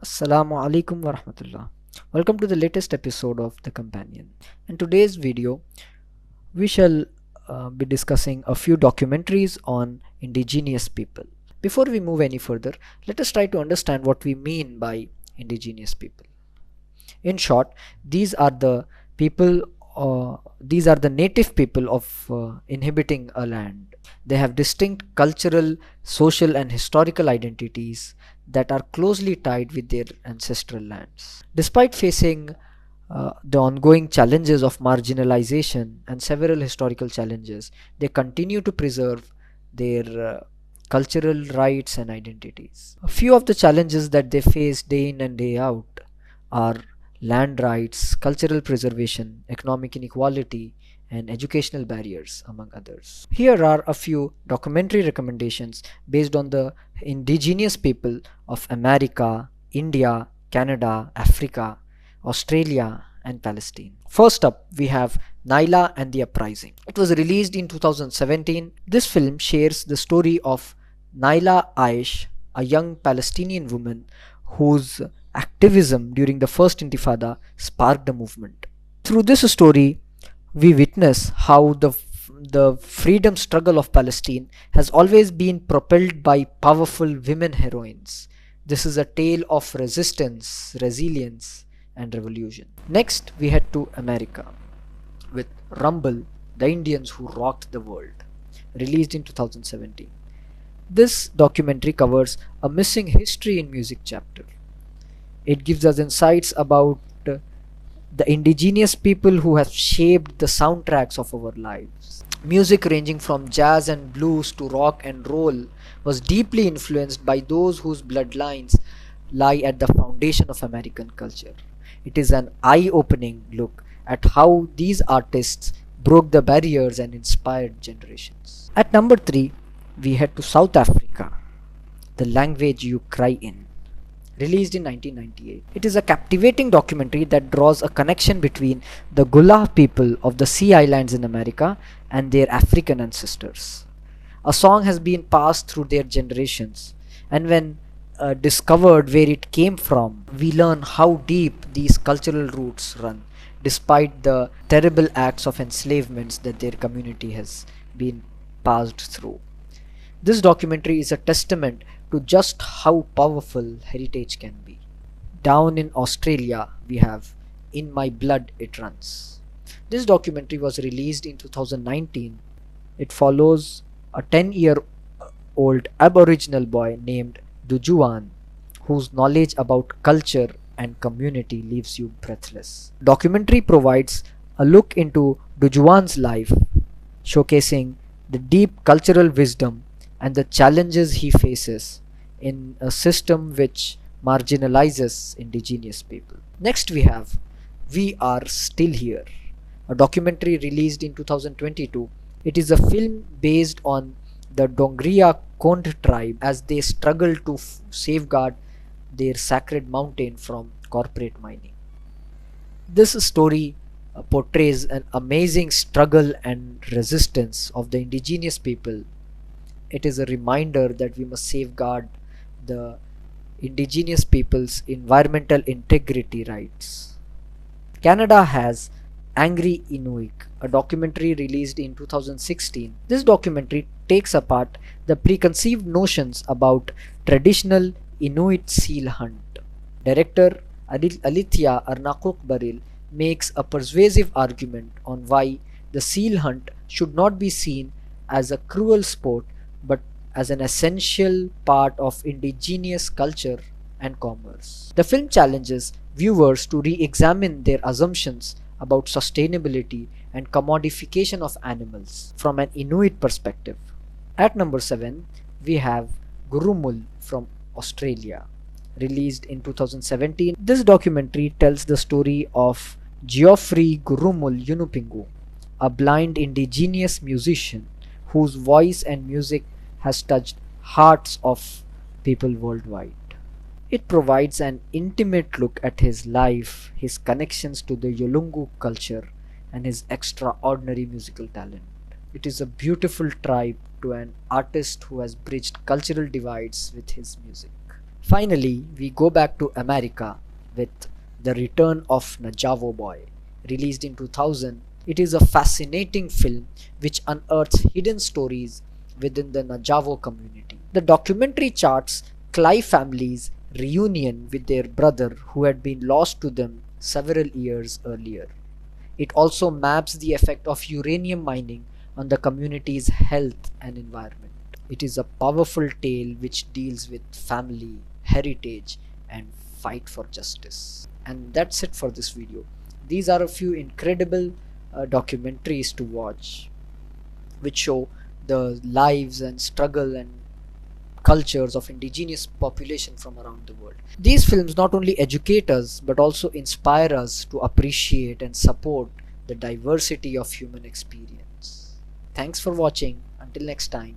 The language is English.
Assalamu alaikum wa rahmatullah. Welcome to the latest episode of The Companion. In today's video, we shall be discussing a few documentaries on indigenous people. Before we move any further, let us try to understand what we mean by indigenous people. In short, these are the people, these are the native people of inhabiting a land. They have distinct cultural, social, and historical identities that are closely tied with their ancestral lands. Despite facing the ongoing challenges of marginalization and several historical challenges, they continue to preserve their cultural rights and identities. A few of the challenges that they face day in and day out are land rights, cultural preservation, economic inequality, and educational barriers, among others. Here are a few documentary recommendations based on the indigenous people of America, India, Canada, Africa, Australia, and Palestine. First up, we have Naila and the Uprising. It was released in 2017. This film shares the story of Naila Aish, a young Palestinian woman whose activism during the First Intifada sparked a movement. Through this story, we witness how the freedom struggle of Palestine has always been propelled by powerful women heroines. This is a tale of resistance, resilience, and revolution. Next, we head to America with Rumble, the Indians who rocked the world, released in 2017. This documentary covers a missing history in music chapter. It gives us insights about the indigenous people who have shaped the soundtracks of our lives. Music ranging from jazz and blues to rock and roll was deeply influenced by those whose bloodlines lie at the foundation of American culture. It is an eye opening look at how these artists broke the barriers and inspired generations. At number 3, we head to South Africa, The Language You Cry In, released in 1998. It is a captivating documentary that draws a connection between the Gullah people of the Sea Islands in America and their African ancestors. A song has been passed through their generations, and when discovered where it came from, we learn how deep these cultural roots run, despite the terrible acts of enslavements that their community has been passed through. This documentary is a testament to just how powerful heritage can be. Down in Australia, we have In My Blood It Runs. This documentary was released in 2019. It follows a 10-year-old Aboriginal boy named Dujuan, whose knowledge about culture and community leaves you breathless. Documentary provides a look into Dujuan's life, showcasing the deep cultural wisdom and the challenges he faces in a system which marginalizes indigenous people. Next, we have We Are Still Here, a documentary released in 2022. It is a film based on the Dongria Kond tribe as they struggle to safeguard their sacred mountain from corporate mining. This story portrays an amazing struggle and resistance of the indigenous people. It is a reminder that we must safeguard the indigenous people's environmental integrity rights. Canada has Angry Inuit, a documentary released in 2016. This documentary takes apart the preconceived notions about traditional Inuit seal hunt. Director Alithia Arnakuk Baril makes a persuasive argument on why the seal hunt should not be seen as a cruel sport but as an essential part of indigenous culture and commerce. The film challenges viewers to re examine their assumptions about sustainability and commodification of animals from an Inuit perspective. At number 7, we have Gurumul from Australia, released in 2017. This documentary tells the story of Geoffrey Gurumul Yunupingu, a blind indigenous musician whose voice and music has touched hearts of people worldwide. It provides an intimate look at his life, his connections to the Yolungu culture, and his extraordinary musical talent. It is a beautiful tribute to an artist who has bridged cultural divides with his music. Finally, we go back to America with The Return of Najavo Boy, released in 2000. It is a fascinating film which unearths hidden stories within the Najavo community. The documentary charts Clive family's reunion with their brother who had been lost to them several years earlier. It also maps the effect of uranium mining on the community's health and environment. It is a powerful tale which deals with family, heritage, and fight for justice. And that's it for this video. These are a few incredible documentaries to watch which show the lives and struggle and cultures of indigenous population from around the world. These films not only educate us but also inspire us to appreciate and support the diversity of human experience. Thanks for watching. Until next time.